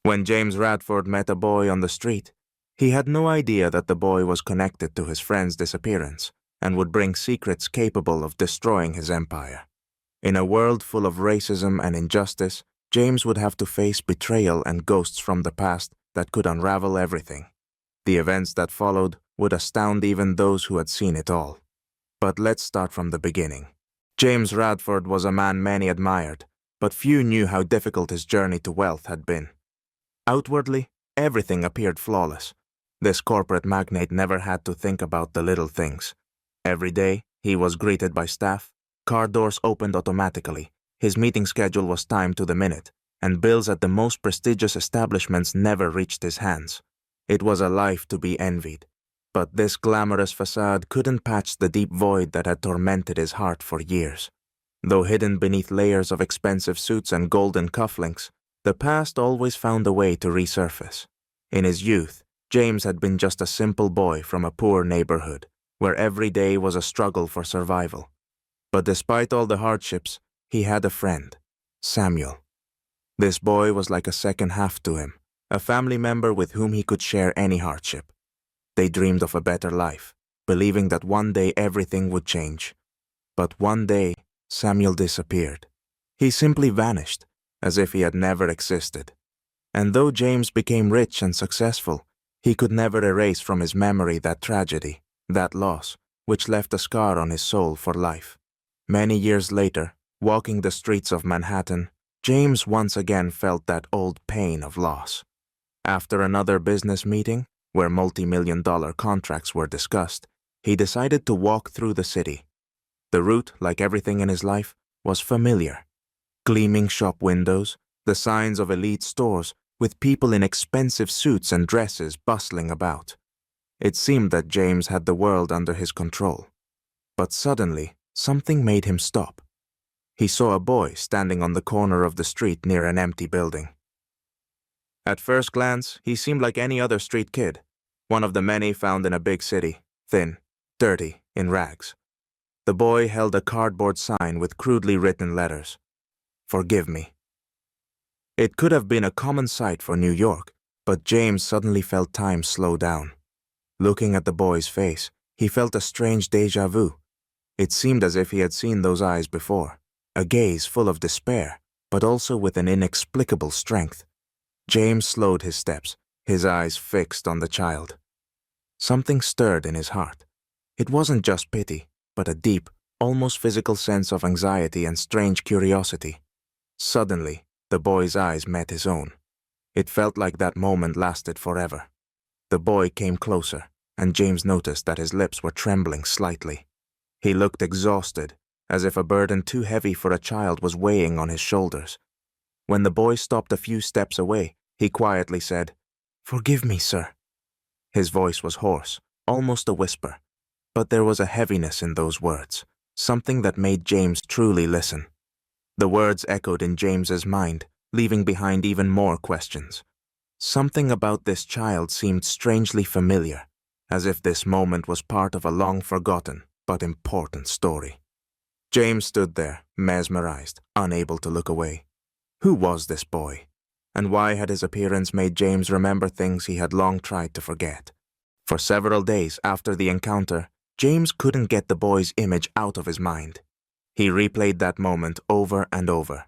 When James Radford met a boy on the street, he had no idea that the boy was connected to his friend's disappearance and would bring secrets capable of destroying his empire. In a world full of racism and injustice, James would have to face betrayal and ghosts from the past that could unravel everything. The events that followed would astound even those who had seen it all. But let's start from the beginning. James Radford was a man many admired, but few knew how difficult his journey to wealth had been. Outwardly, everything appeared flawless. This corporate magnate never had to think about the little things. Every day, he was greeted by staff, car doors opened automatically, his meeting schedule was timed to the minute, and bills at the most prestigious establishments never reached his hands. It was a life to be envied. But this glamorous facade couldn't patch the deep void that had tormented his heart for years. Though hidden beneath layers of expensive suits and golden cufflinks, the past always found a way to resurface. In his youth, James had been just a simple boy from a poor neighborhood, where every day was a struggle for survival. But despite all the hardships, he had a friend, Samuel. This boy was like a second half to him, a family member with whom he could share any hardship. They dreamed of a better life, believing that one day everything would change. But one day, Samuel disappeared. He simply vanished, as if he had never existed. And though James became rich and successful, he could never erase from his memory that tragedy, that loss, which left a scar on his soul for life. Many years later, walking the streets of Manhattan, James once again felt that old pain of loss. After another business meeting, where multi-million-dollar contracts were discussed, he decided to walk through the city. The route, like everything in his life, was familiar. Gleaming shop windows, the signs of elite stores, with people in expensive suits and dresses bustling about. It seemed that James had the world under his control. But suddenly, something made him stop. He saw a boy standing on the corner of the street near an empty building. At first glance, he seemed like any other street kid, one of the many found in a big city, thin, dirty, in rags. The boy held a cardboard sign with crudely written letters, "Forgive me." It could have been a common sight for New York, but James suddenly felt time slow down. Looking at the boy's face, he felt a strange déjà vu. It seemed as if he had seen those eyes before, a gaze full of despair, but also with an inexplicable strength. James slowed his steps, his eyes fixed on the child. Something stirred in his heart. It wasn't just pity, but a deep, almost physical sense of anxiety and strange curiosity. Suddenly, the boy's eyes met his own. It felt like that moment lasted forever. The boy came closer, and James noticed that his lips were trembling slightly. He looked exhausted, as if a burden too heavy for a child was weighing on his shoulders. When the boy stopped a few steps away, he quietly said, "Forgive me, sir." His voice was hoarse, almost a whisper, but there was a heaviness in those words, something that made James truly listen. The words echoed in James's mind, leaving behind even more questions. Something about this child seemed strangely familiar, as if this moment was part of a long-forgotten but important story. James stood there, mesmerized, unable to look away. Who was this boy? And why had his appearance made James remember things he had long tried to forget? For several days after the encounter, James couldn't get the boy's image out of his mind. He replayed that moment over and over.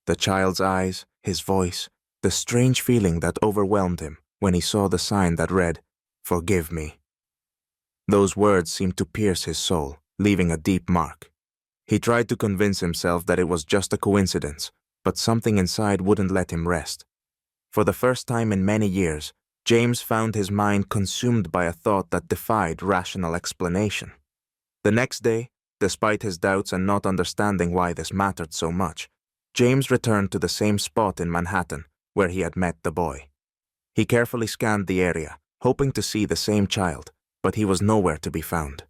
The child's eyes, his voice, the strange feeling that overwhelmed him when he saw the sign that read, "Forgive me." Those words seemed to pierce his soul, leaving a deep mark. He tried to convince himself that it was just a coincidence, but something inside wouldn't let him rest. For the first time in many years, James found his mind consumed by a thought that defied rational explanation. The next day, despite his doubts and not understanding why this mattered so much, James returned to the same spot in Manhattan where he had met the boy. He carefully scanned the area, hoping to see the same child, but he was nowhere to be found.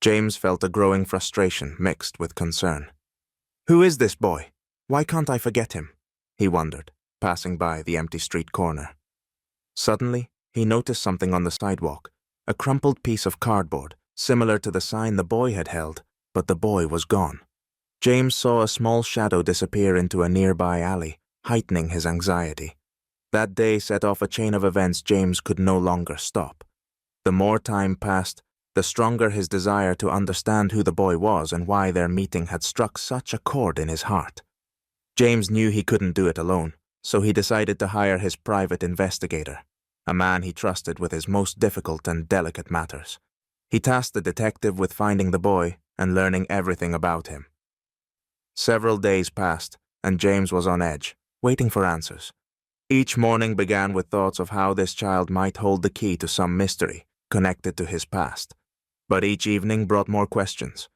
James felt a growing frustration mixed with concern. Who is this boy? Why can't I forget him? He wondered, passing by the empty street corner. Suddenly, he noticed something on the sidewalk, a crumpled piece of cardboard, similar to the sign the boy had held, but the boy was gone. James saw a small shadow disappear into a nearby alley, heightening his anxiety. That day set off a chain of events James could no longer stop. The more time passed, the stronger his desire to understand who the boy was and why their meeting had struck such a chord in his heart. James knew he couldn't do it alone, so he decided to hire his private investigator, a man he trusted with his most difficult and delicate matters. He tasked the detective with finding the boy and learning everything about him. Several days passed, and James was on edge, waiting for answers. Each morning began with thoughts of how this child might hold the key to some mystery connected to his past. But each evening brought more questions.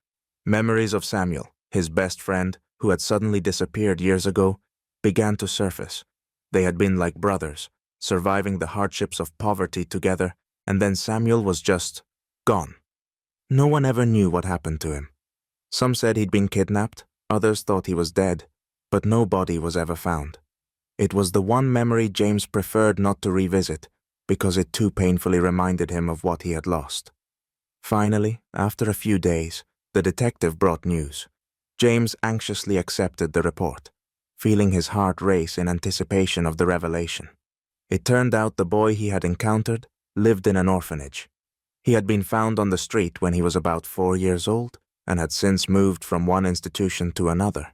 Memories of Samuel, his best friend, who had suddenly disappeared years ago, began to surface. They had been like brothers, surviving the hardships of poverty together, and then Samuel was just gone. No one ever knew what happened to him. Some said he'd been kidnapped, others thought he was dead, but no body was ever found. It was the one memory James preferred not to revisit, because it too painfully reminded him of what he had lost. Finally, after a few days, the detective brought news. James anxiously accepted the report, feeling his heart race in anticipation of the revelation. It turned out the boy he had encountered lived in an orphanage. He had been found on the street when he was about 4 years old and had since moved from one institution to another.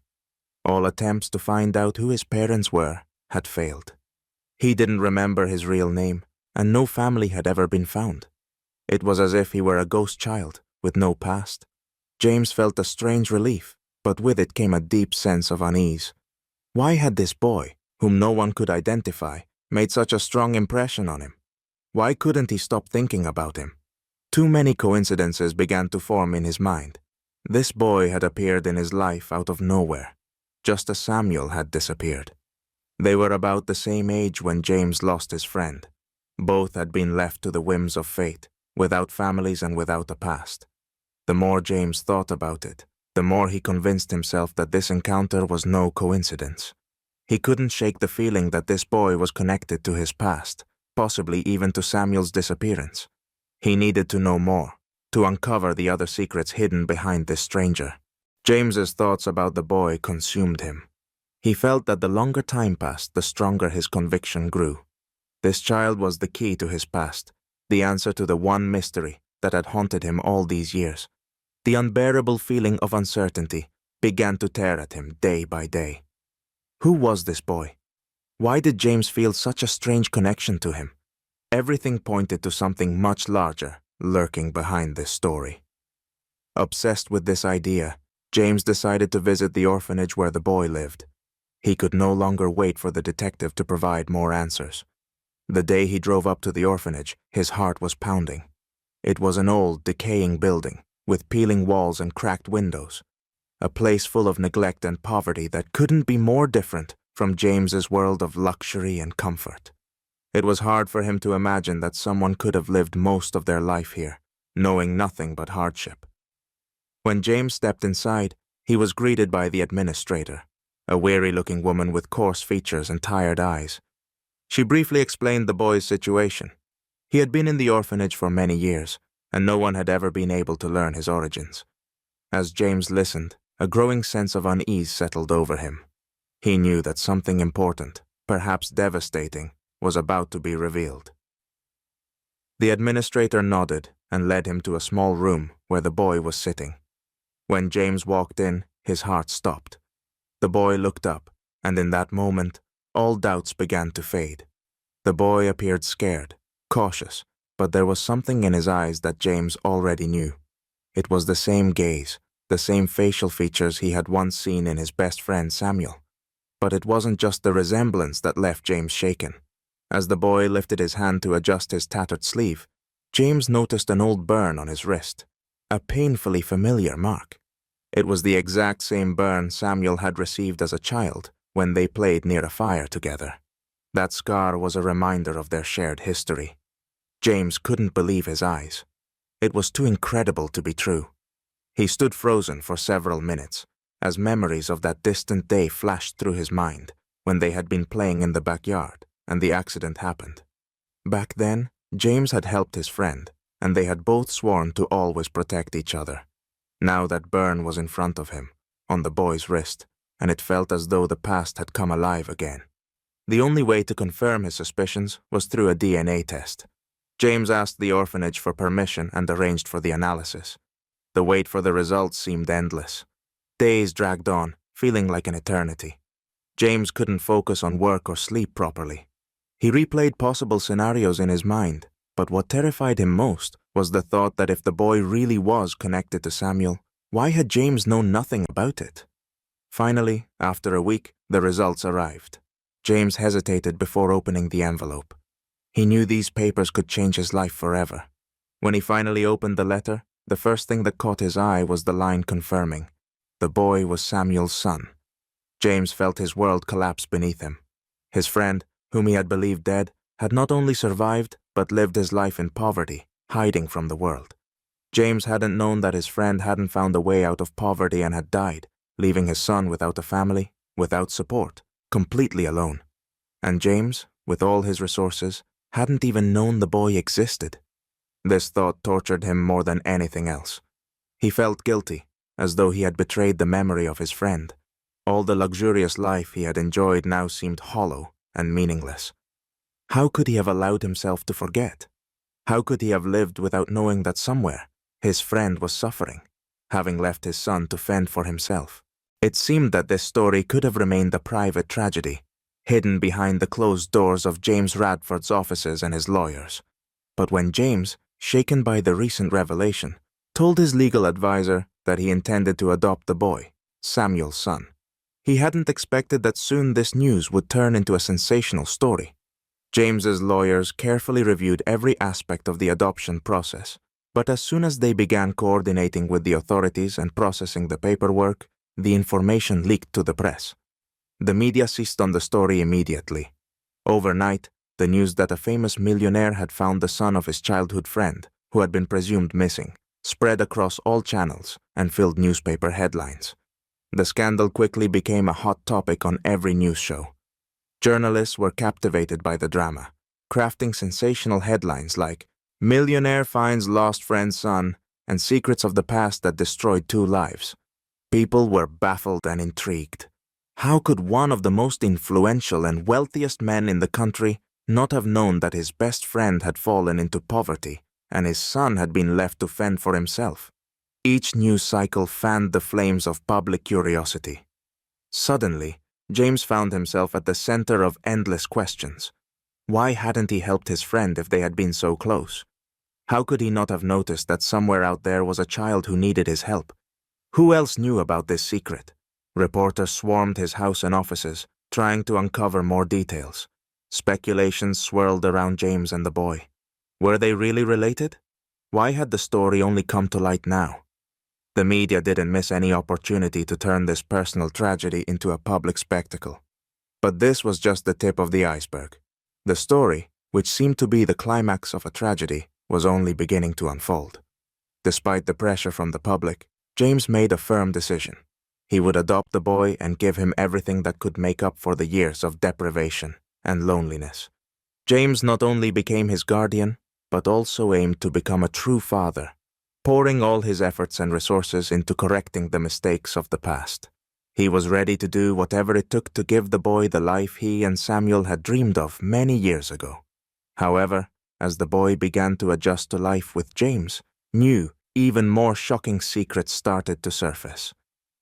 All attempts to find out who his parents were had failed. He didn't remember his real name, and no family had ever been found. It was as if he were a ghost child with no past. James felt a strange relief, but with it came a deep sense of unease. Why had this boy, whom no one could identify, made such a strong impression on him? Why couldn't he stop thinking about him? Too many coincidences began to form in his mind. This boy had appeared in his life out of nowhere, just as Samuel had disappeared. They were about the same age when James lost his friend. Both had been left to the whims of fate, without families and without a past. The more James thought about it, the more he convinced himself that this encounter was no coincidence. He couldn't shake the feeling that this boy was connected to his past, possibly even to Samuel's disappearance. He needed to know more, to uncover the other secrets hidden behind this stranger. James's thoughts about the boy consumed him. He felt that the longer time passed, the stronger his conviction grew. This child was the key to his past, the answer to the one mystery that had haunted him all these years. The unbearable feeling of uncertainty began to tear at him day by day. Who was this boy? Why did James feel such a strange connection to him? Everything pointed to something much larger lurking behind this story. Obsessed with this idea, James decided to visit the orphanage where the boy lived. He could no longer wait for the detective to provide more answers. The day he drove up to the orphanage, his heart was pounding. It was an old, decaying building, with peeling walls and cracked windows. A place full of neglect and poverty that couldn't be more different from James's world of luxury and comfort. It was hard for him to imagine that someone could have lived most of their life here, knowing nothing but hardship. When James stepped inside, he was greeted by the administrator, a weary-looking woman with coarse features and tired eyes. She briefly explained the boy's situation. He had been in the orphanage for many years, and no one had ever been able to learn his origins. As James listened, a growing sense of unease settled over him. He knew that something important, perhaps devastating, was about to be revealed. The administrator nodded and led him to a small room where the boy was sitting. When James walked in, his heart stopped. The boy looked up, and in that moment, all doubts began to fade. The boy appeared scared, cautious, but there was something in his eyes that James already knew. It was the same gaze, the same facial features he had once seen in his best friend Samuel. But it wasn't just the resemblance that left James shaken. As the boy lifted his hand to adjust his tattered sleeve, James noticed an old burn on his wrist, a painfully familiar mark. It was the exact same burn Samuel had received as a child when they played near a fire together. That scar was a reminder of their shared history. James couldn't believe his eyes. It was too incredible to be true. He stood frozen for several minutes, as memories of that distant day flashed through his mind when they had been playing in the backyard and the accident happened. Back then, James had helped his friend, and they had both sworn to always protect each other. Now that burn was in front of him, on the boy's wrist, and it felt as though the past had come alive again. The only way to confirm his suspicions was through a DNA test. James asked the orphanage for permission and arranged for the analysis. The wait for the results seemed endless. Days dragged on, feeling like an eternity. James couldn't focus on work or sleep properly. He replayed possible scenarios in his mind, but what terrified him most was the thought that if the boy really was connected to Samuel, why had James known nothing about it? Finally, after a week, the results arrived. James hesitated before opening the envelope. He knew these papers could change his life forever. When he finally opened the letter, the first thing that caught his eye was the line confirming, the boy was Samuel's son. James felt his world collapse beneath him. His friend, whom he had believed dead, had not only survived, but lived his life in poverty, hiding from the world. James hadn't known that his friend hadn't found a way out of poverty and had died, leaving his son without a family, without support, completely alone. And James, with all his resources, hadn't even known the boy existed. This thought tortured him more than anything else. He felt guilty, as though he had betrayed the memory of his friend. All the luxurious life he had enjoyed now seemed hollow and meaningless. How could he have allowed himself to forget? How could he have lived without knowing that somewhere his friend was suffering, having left his son to fend for himself? It seemed that this story could have remained a private tragedy, hidden behind the closed doors of James Radford's offices and his lawyers. But when James, shaken by the recent revelation, told his legal advisor that he intended to adopt the boy, Samuel's son, he hadn't expected that soon this news would turn into a sensational story. James's lawyers carefully reviewed every aspect of the adoption process, but as soon as they began coordinating with the authorities and processing the paperwork, the information leaked to the press. The media seized on the story immediately. Overnight, the news that a famous millionaire had found the son of his childhood friend, who had been presumed missing, spread across all channels and filled newspaper headlines. The scandal quickly became a hot topic on every news show. Journalists were captivated by the drama, crafting sensational headlines like "Millionaire finds lost friend's son" and "Secrets of the past that destroyed 2 lives." People were baffled and intrigued. How could one of the most influential and wealthiest men in the country not have known that his best friend had fallen into poverty and his son had been left to fend for himself? Each news cycle fanned the flames of public curiosity. Suddenly, James found himself at the center of endless questions. Why hadn't he helped his friend if they had been so close? How could he not have noticed that somewhere out there was a child who needed his help? Who else knew about this secret? Reporters swarmed his house and offices, trying to uncover more details. Speculations swirled around James and the boy. Were they really related? Why had the story only come to light now? The media didn't miss any opportunity to turn this personal tragedy into a public spectacle. But this was just the tip of the iceberg. The story, which seemed to be the climax of a tragedy, was only beginning to unfold. Despite the pressure from the public, James made a firm decision. He would adopt the boy and give him everything that could make up for the years of deprivation and loneliness. James not only became his guardian, but also aimed to become a true father, pouring all his efforts and resources into correcting the mistakes of the past. He was ready to do whatever it took to give the boy the life he and Samuel had dreamed of many years ago. However, as the boy began to adjust to life with James, new, even more shocking secrets started to surface.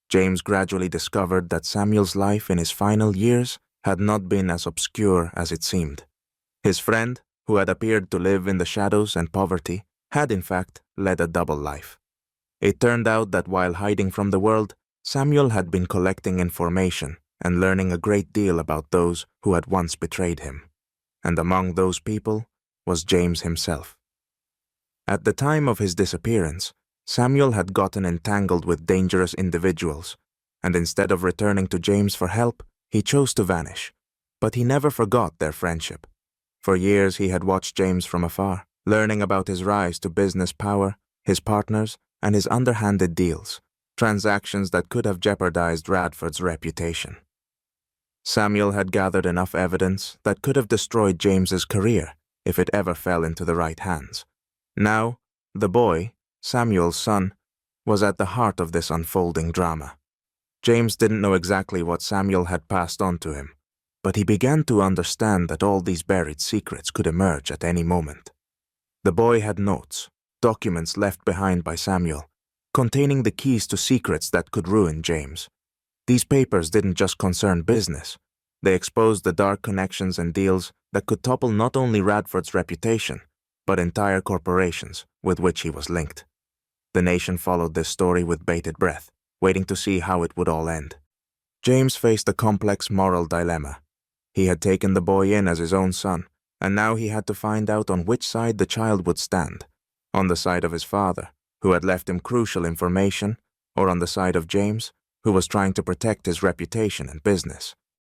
James gradually discovered that Samuel's life in his final years had not been as obscure as it seemed. His friend, who had appeared to live in the shadows and poverty, had in fact led a double life. It turned out that while hiding from the world, Samuel had been collecting information and learning a great deal about those who had once betrayed him. And among those people was James himself. At the time of his disappearance, Samuel had gotten entangled with dangerous individuals, and instead of returning to James for help, he chose to vanish. But he never forgot their friendship. For years he had watched James from afar, learning about his rise to business power, his partners, and his underhanded deals, transactions that could have jeopardized Radford's reputation. Samuel had gathered enough evidence that could have destroyed James's career if it ever fell into the right hands. Now, the boy, Samuel's son, was at the heart of this unfolding drama. James didn't know exactly what Samuel had passed on to him, But he began to understand that all these buried secrets could emerge at any moment. The boy had notes, documents left behind by Samuel, containing the keys to secrets that could ruin James. These papers didn't just concern business. They exposed the dark connections and deals that could topple not only Radford's reputation, but entire corporations with which he was linked. The nation followed this story with bated breath, waiting to see how it would all end. James faced a complex moral dilemma. He had taken the boy in as his own son, and now he had to find out on which side the child would stand, on the side of his father, who had left him crucial information, or on the side of James, who was trying to protect his reputation and business.